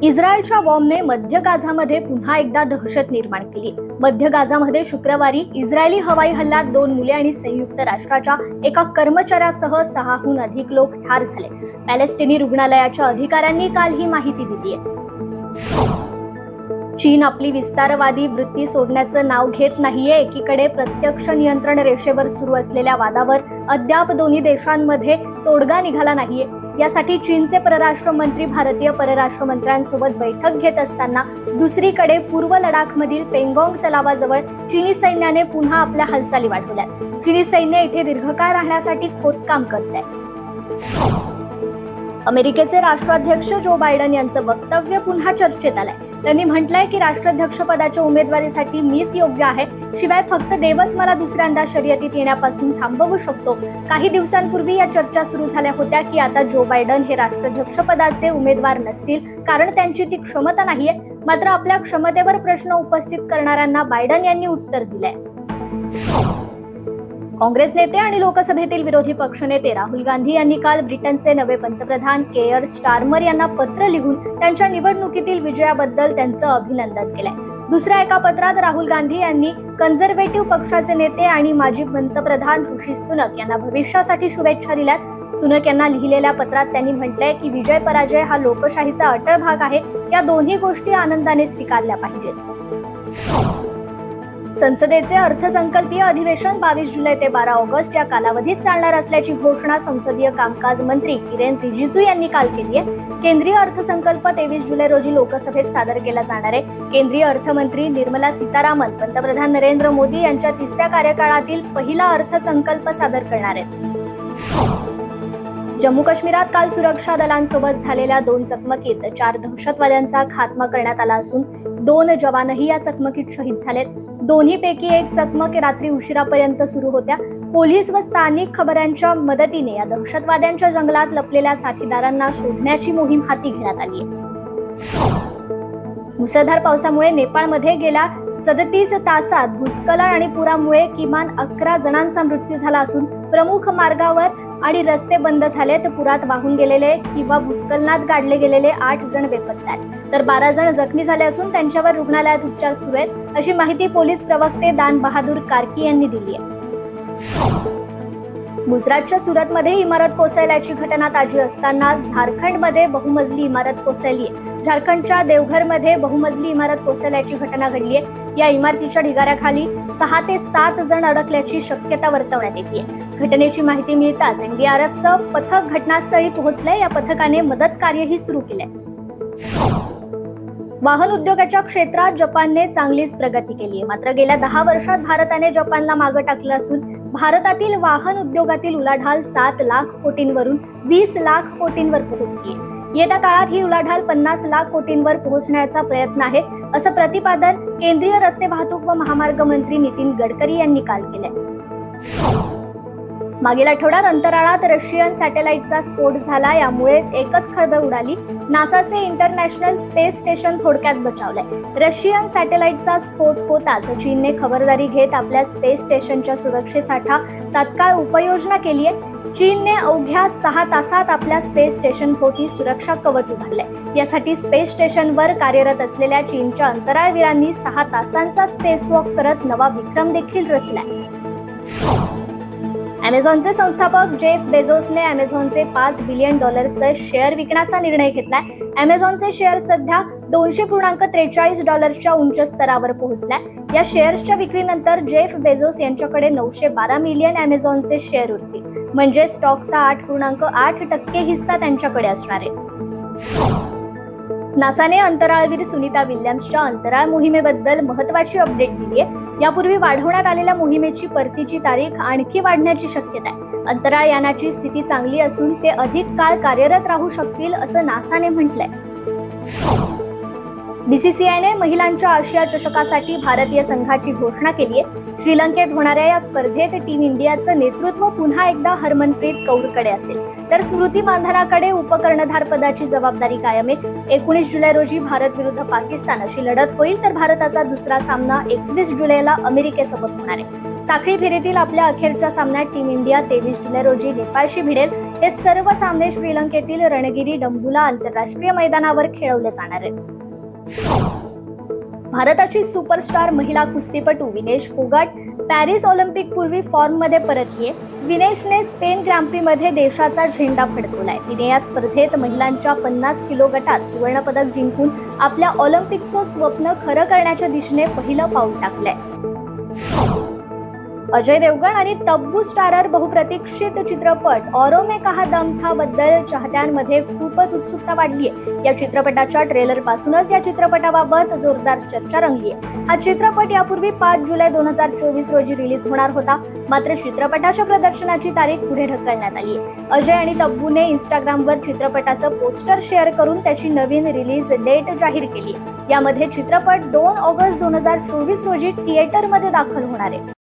इस्रायलच्या बॉम्बने मध्य गाझामध्ये पुन्हा एकदा दहशत निर्माण केली। मध्य गाझामध्ये शुक्रवारी इस्रायली हवाई हल्ल्यात 2 मुले आणि संयुक्त राष्ट्राच्या एका कर्मचाऱ्यासह 6हून अधिक लोक ठार झाले। पॅलेस्टिनी रुग्णालयाच्या अधिकाऱ्यांनी काल ही माहिती दिली आहे। चीन आपली विस्तारवादी वृत्ती सोडण्याचं नाव घेत नाहीये। एकीकडे प्रत्यक्ष नियंत्रण रेषेवर सुरू असलेल्या वादावर अद्याप दोन्ही देशांमध्ये तोडगा निघाला नाहीये। यासाठी चीनचे परराष्ट्र मंत्री भारतीय परराष्ट्र मंत्र्यांसोबत बैठक घेत असताना दुसरीकडे पूर्व लडाखमधील पेंगॉंग तलावाजवळ चीनी सैन्याने पुन्हा आपल्या हालचाली वाढवल्या। चीनी सैन्य इथे दीर्घकाळ राहण्यासाठी खोदकाम करतंय। अमेरिकेचे राष्ट्राध्यक्ष जो बायडन यांचं वक्तव्य पुन्हा चर्चेत आलंय। त्यांनी म्हटलंय की राष्ट्राध्यक्षपदाच्या उमेदवारीसाठी मीच योग्य आहे, शिवाय फक्त देवच मला दुसऱ्यांदा शर्यतीत येण्यापासून थांबवू शकतो। काही दिवसांपूर्वी या चर्चा सुरू झाल्या होत्या की आता जो बायडन हे राष्ट्राध्यक्षपदाचे उमेदवार नसतील, कारण त्यांची ती क्षमता नाहीये। मात्र आपल्या क्षमतेवर प्रश्न उपस्थित करणाऱ्यांना बायडन यांनी उत्तर दिलंय। काँग्रेस नेते आणि लोकसभेतील विरोधी पक्षनेते राहुल गांधी यांनी काल ब्रिटनचे नवे पंतप्रधान केअर स्टारमर यांना पत्र लिहून त्यांच्या निवडणुकीतील विजयाबद्दल त्यांचं अभिनंदन केलंय। दुसऱ्या एका पत्रात राहुल गांधी यांनी कन्झर्वेटिव्ह पक्षाचे नेते आणि माजी पंतप्रधान ऋषी सुनक यांना भविष्यासाठी शुभेच्छा दिल्यात। सुनक यांना लिहिलेल्या पत्रात त्यांनी म्हटलंय की विजय पराजय हा लोकशाहीचा अटळ भाग आहे, या दोन्ही गोष्टी आनंदाने स्वीकारल्या पाहिजेत। संसदेचे अर्थसंकल्पीय अधिवेशन 22 जुलै ते 12 ऑगस्ट या कालावधीत चालणार असल्याची घोषणा संसदीय कामकाज मंत्री किरेन रिजिजू यांनी काल केली आहे। केंद्रीय अर्थसंकल्प 23 जुलै रोजी लोकसभेत सादर केला जाणार आहे। केंद्रीय अर्थमंत्री निर्मला सीतारामन पंतप्रधान नरेंद्र मोदी यांच्या तिसऱ्या कार्यकाळातील पहिला अर्थसंकल्प सादर करणार आहेत। जम्मू काश्मीरात काल सुरक्षा दलांसोबत झालेल्या 2 चकमकीत 4 दहशतवाद्यांचा खात्मा करण्यात आला असून 2 जवानही या चकमकीत शहीद झालेत। दोन्हीपैकी एक चकमक रात्री उशिरापर्यंत सुरू होत्या। पोलीस व स्थानिक खबऱ्यांच्या मदतीने या दहशतवाद्यांच्या जंगलात लपलेल्या साथीदारांना शोधण्याची मोहीम हाती घेण्यात आली आहे। मुसळधार पावसामुळे नेपाळमध्ये गेल्या 37 तासात भूस्खलन आणि पुरामुळे किमान 11 जणांचा मृत्यू झाला असून प्रमुख मार्गावर आणि रस्ते बंद झालेत। पुरात वाहून गेलेले किंवा भूस्खलनात गाडले गेलेले 8 जण बेपत्ता आहेत, तर 12 जण जखमी झाले असून त्यांच्यावर रुग्णालयात उपचार सुरू आहेत, अशी माहिती पोलीस प्रवक्ते दान बहादूर कार्की यांनी दिली आहे। गुजरातच्या सुरतमध्ये इमारत कोसळल्याची घटना ताजी असताना झारखंडमध्ये बहुमजली इमारत कोसळली आहे। झारखंडच्या देवघरमध्ये बहुमजली इमारत कोसळल्याची घटना घडली आहे। या इमारतीच्या ढिगाऱ्याखाली 6 ते 7 जण अडकल्याची शक्यता वर्तवण्यात येते। घटनेची माहिती मिळताच NDRFचं पथक घटनास्थळी पोहोचलंय। या पथकाने मदत कार्यही सुरू केलंय। वाहन उद्योगाच्या क्षेत्रात जपानने चांगलीच प्रगती केली आहे। मात्र गेल्या 10 वर्षात भारताने जपानला मागे टाकलं असून भारतातील वाहन उद्योगातील उलाढाल 7 लाख कोटींवरून 20 लाख कोटींवर पोहोचली आहे। येत्या काळात ही उलाढाल 50 लाख कोटींवर पोहोचण्याचा प्रयत्न आहे, असं प्रतिपादन केंद्रीय रस्ते वाहतूक व महामार्ग मंत्री नितीन गडकरी यांनी काल केलंय। मागील आठवड्यात अंतराळात रशियन सॅटेलाइटचा स्फोट झाला, यामुळेच एकच खळबळ उडाली। नासाचे इंटरनॅशनल स्पेस स्टेशन थोडक्यात बचावलंय। रशियन सॅटेलाइटचा स्फोट होताच चीनने खबरदारी घेत आपल्या स्पेस स्टेशनच्या सुरक्षेसाठी तात्काळ उपाययोजना केली आहे। चीनने अवघ्या 6 तासात आपल्या स्पेस स्टेशन भोवती सुरक्षा कवच उभारलंय। यासाठी स्पेस स्टेशनवर कार्यरत असलेल्या चीनच्या अंतराळवीरांनी 6 तासांचा स्पेस वॉक करत नवा विक्रम देखील रचलाय। अमेझॉनचे संस्थापक जेफ बेझोसने अमेझॉनचे $5 बिलियन शेअर विकण्याचा निर्णय घेतलाय। अमेझॉनचे शेअर सध्या $200.43 उंच स्तरावर पोहोचलाय। या शेअर्सच्या विक्रीनंतर जेफ बेझोस यांच्याकडे 912 मिलियन अमेझॉनचे शेअर उरतील, म्हणजे स्टॉकचा 8.8% हिस्सा त्यांच्याकडे असणार आहे। नासाने अंतराळवीर सुनीता विल्यम्सच्या अंतराळ मोहिमेबद्दल महत्त्वाची अपडेट दिली आहे। यापूर्वी वाढवण्यात आलेल्या मोहिमेची परतीची तारीख आणखी वाढण्याची शक्यता आहे। अंतराळ यानाची स्थिती चांगली असून ते अधिक काळ कार्यरत राहू शकतील, असं नासाने म्हटलंय। BCCIने महिलांच्या आशिया चषकासाठी भारतीय संघाची घोषणा केली आहे। श्रीलंकेत होणाऱ्या या स्पर्धेत टीम इंडियाचं नेतृत्व पुन्हा एकदा हरमनप्रीत कौरकडे असेल, तर स्मृती मानधनाकडे उपकर्णधार पदाची जबाबदारी कायम आहे। 19 जुलै रोजी भारत विरुद्ध पाकिस्तान अशी लढत होईल, तर भारताचा दुसरा सामना 21 जुलैला अमेरिकेसोबत होणार आहे। साखळी फेरीतील आपल्या अखेरच्या सामन्यात टीम इंडिया 23 जुलै रोजी नेपाळशी भिडेल। हे सर्व सामने श्रीलंकेतील रणगिरी डंबुला आंतरराष्ट्रीय मैदानावर खेळवले जाणार आहेत. भारताची सुपरस्टार महिला कुस्तीपटू विनेश फोगाट पॅरिस ऑलिम्पिक पूर्वी फॉर्म मध्ये परतलीये. विनेशने स्पेन ग्रँप्री मध्ये देशाचा झेंडा फडकवलाय. तिने या स्पर्धेत महिलांच्या 50 किलो गटात सुवर्ण पदक जिंकून आपल्या ऑलिम्पिकचं स्वप्न खरं करण्याच्या दिशेने पहिलं पाऊल टाकलंय. अजय देवगण आणि तब्बू स्टारर बहुप्रतीक्षित चित्रपट औरों में कहा दम था बद्दल चाहत्यांमध्ये खूपच उत्सुकता वाढली आहे. या चित्रपटाच्या ट्रेलर पासूनच या चित्रपटाबाबत जोरदार चर्चा रंगली आहे. हा चित्रपट यापूर्वी 5 जुलै 2024 रोजी रिलीज होणार होता. मात्र चित्रपटाच्या प्रदर्शनाची तारीख पुढे ढकलण्यात आली आहे. अजय आणि तब्बूने इंस्टाग्रामवर चित्रपटाचं पोस्टर शेअर करून त्याची नवीन रिलीज डेट जाहीर केली. यामध्ये चित्रपट 2 ऑगस्ट 2024 रोजी थिएटरमध्ये दाखल होणार आहे.